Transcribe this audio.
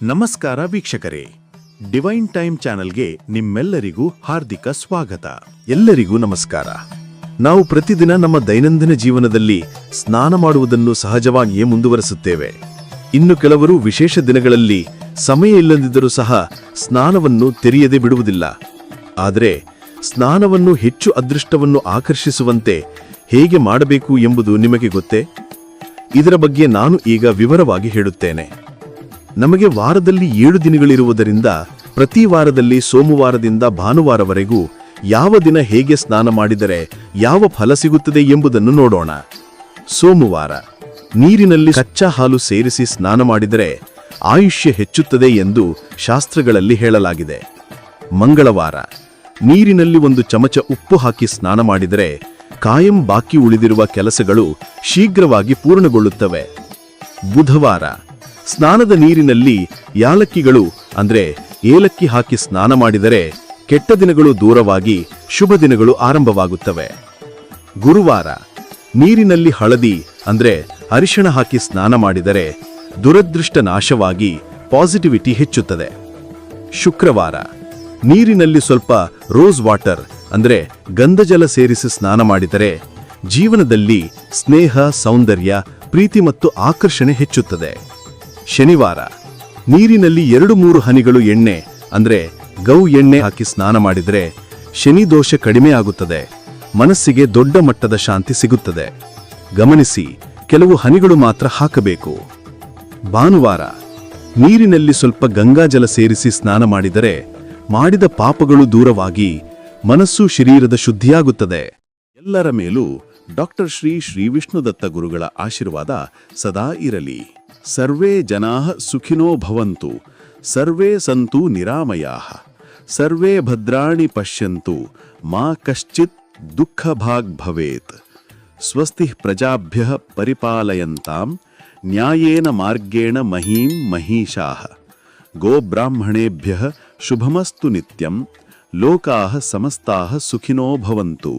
ನಮಸ್ಕಾರ ವೀಕ್ಷಕರೇ, divine time ಚಾನೆಲ್ಗೆ ನಿಮ್ಮೆಲ್ಲರಿಗೂ ಹಾರ್ದಿಕ ಸ್ವಾಗತ. ಎಲ್ಲರಿಗೂ ನಮಸ್ಕಾರ. ನಾವು ಪ್ರತಿದಿನ ನಮ್ಮ ದೈನಂದಿನ ಜೀವನದಲ್ಲಿ ಸ್ನಾನ ಮಾಡುವುದನ್ನು ಸಹಜವಾಗಿಯೇ ಮುಂದುವರೆಸುತ್ತೇವೆ. ಇನ್ನು ಕೆಲವರು ವಿಶೇಷ ದಿನಗಳಲ್ಲಿ ಸಮಯ ಇಲ್ಲದಿದ್ದರೂ ಸಹ ಸ್ನಾನವನ್ನು ತೆರೆಯದೆ ಬಿಡುವುದಿಲ್ಲ. ಆದರೆ ಸ್ನಾನವನ್ನು ಹೆಚ್ಚು ಅದೃಷ್ಟವನ್ನು ಆಕರ್ಷಿಸುವಂತೆ ಹೇಗೆ ಮಾಡಬೇಕು ಎಂಬುದು ನಿಮಗೆ ಗೊತ್ತೇ? ಇದರ ಬಗ್ಗೆ ನಾನು ಈಗ ವಿವರವಾಗಿ ಹೇಳುತ್ತೇನೆ. ನಮಗೆ ವಾರದಲ್ಲಿ 7 ದಿನಗಳಿರುವುದರಿಂದ ಪ್ರತಿ ವಾರದಲ್ಲಿ ಸೋಮವಾರದಿಂದ ಭಾನುವಾರವರೆಗೂ ಯಾವ ದಿನ ಹೇಗೆ ಸ್ನಾನ ಮಾಡಿದರೆ ಯಾವ ಫಲ ಸಿಗುತ್ತದೆ ಎಂಬುದನ್ನು ನೋಡೋಣ. ಸೋಮವಾರ, ನೀರಿನಲ್ಲಿ ಕಚ್ಚಾ ಹಾಲು ಸೇರಿಸಿ ಸ್ನಾನ ಮಾಡಿದರೆ ಆಯುಷ್ಯ ಹೆಚ್ಚುತ್ತದೆ ಎಂದು ಶಾಸ್ತ್ರಗಳಲ್ಲಿ ಹೇಳಲಾಗಿದೆ. ಮಂಗಳವಾರ, ನೀರಿನಲ್ಲಿ 1 ಚಮಚ ಉಪ್ಪು ಹಾಕಿ ಸ್ನಾನ ಮಾಡಿದರೆ ಕಾಯಂ ಬಾಕಿ ಉಳಿದಿರುವ ಕೆಲಸಗಳು ಶೀಘ್ರವಾಗಿ ಪೂರ್ಣಗೊಳ್ಳುತ್ತವೆ. ಬುಧವಾರ, ಸ್ನಾನದ ನೀರಿನಲ್ಲಿ ಯಾಲಕ್ಕಿಗಳು ಅಂದ್ರೆ ಏಲಕ್ಕಿ ಹಾಕಿ ಸ್ನಾನ ಮಾಡಿದರೆ ಕೆಟ್ಟ ದಿನಗಳು ದೂರವಾಗಿ ಶುಭ ದಿನಗಳು ಆರಂಭವಾಗುತ್ತವೆ. ಗುರುವಾರ, ನೀರಿನಲ್ಲಿ ಹಳದಿ ಅಂದ್ರೆ ಅರಿಶಿಣ ಹಾಕಿ ಸ್ನಾನ ಮಾಡಿದರೆ ದುರದೃಷ್ಟ ನಾಶವಾಗಿ ಪಾಸಿಟಿವಿಟಿ ಹೆಚ್ಚುತ್ತದೆ. ಶುಕ್ರವಾರ, ನೀರಿನಲ್ಲಿ ಸ್ವಲ್ಪ ರೋಸ್ ವಾಟರ್ ಅಂದ್ರೆ ಗಂಧಜಲ ಸೇರಿಸಿ ಸ್ನಾನ ಮಾಡಿದರೆ ಜೀವನದಲ್ಲಿ ಸ್ನೇಹ, ಸೌಂದರ್ಯ, ಪ್ರೀತಿ ಮತ್ತು ಆಕರ್ಷಣೆ ಹೆಚ್ಚುತ್ತದೆ. ಶನಿವಾರ, ನೀರಿನಲ್ಲಿ 2-3 ಹನಿಗಳು ಎಣ್ಣೆ ಅಂದ್ರೆ ಗೌ ಎಣ್ಣೆ ಹಾಕಿ ಸ್ನಾನ ಮಾಡಿದರೆ ಶನಿ ದೋಷ ಕಡಿಮೆ ಆಗುತ್ತದೆ, ಮನಸ್ಸಿಗೆ ದೊಡ್ಡ ಮಟ್ಟದ ಶಾಂತಿ ಸಿಗುತ್ತದೆ. ಗಮನಿಸಿ, ಕೆಲವು ಹನಿಗಳು ಮಾತ್ರ ಹಾಕಬೇಕು. ಭಾನುವಾರ, ನೀರಿನಲ್ಲಿ ಸ್ವಲ್ಪ ಗಂಗಾಜಲ ಸೇರಿಸಿ ಸ್ನಾನ ಮಾಡಿದರೆ ಮಾಡಿದ ಪಾಪಗಳು ದೂರವಾಗಿ ಮನಸ್ಸು ಶರೀರದ ಶುದ್ಧಿಯಾಗುತ್ತದೆ. ಎಲ್ಲರ ಮೇಲೂ ಡಾಕ್ಟರ್ ಶ್ರೀ ವಿಷ್ಣುದತ್ತ ಗುರುಗಳ ಆಶೀರ್ವಾದ ಸದಾ ಇರಲಿ. ಸರ್ವೇ ಜನಾಃ ಸುಖಿನೋ ಭವಂತು, ಸರ್ವೇ ಸಂತು ನಿರಾಮಯಾಃ, ಸರ್ವೇ ಭದ್ರಾಣಿ ಪಶ್ಯಂತು, ಮಾ ಕಶ್ಚಿತ್ ದುಃಖಭಾಗ್ ಭವೇತ್. ಸ್ವಸ್ತಿಃ ಪ್ರಜಾಭ್ಯಃ ಪರಿಪಾಲಯಂತಾಂ ನ್ಯಾಯೇನ ಮಾರ್ಗೇಣ ಮಹೀಂ ಮಹೀಷಾಃ. ಗೋಬ್ರಾಹ್ಮಣೇಭ್ಯಃ ಶುಭಮಸ್ತು ನಿತ್ಯಂ. ಲೋಕಾಃ ಸಮಸ್ತಾಃ ಸುಖಿನೋ ಭವಂತು.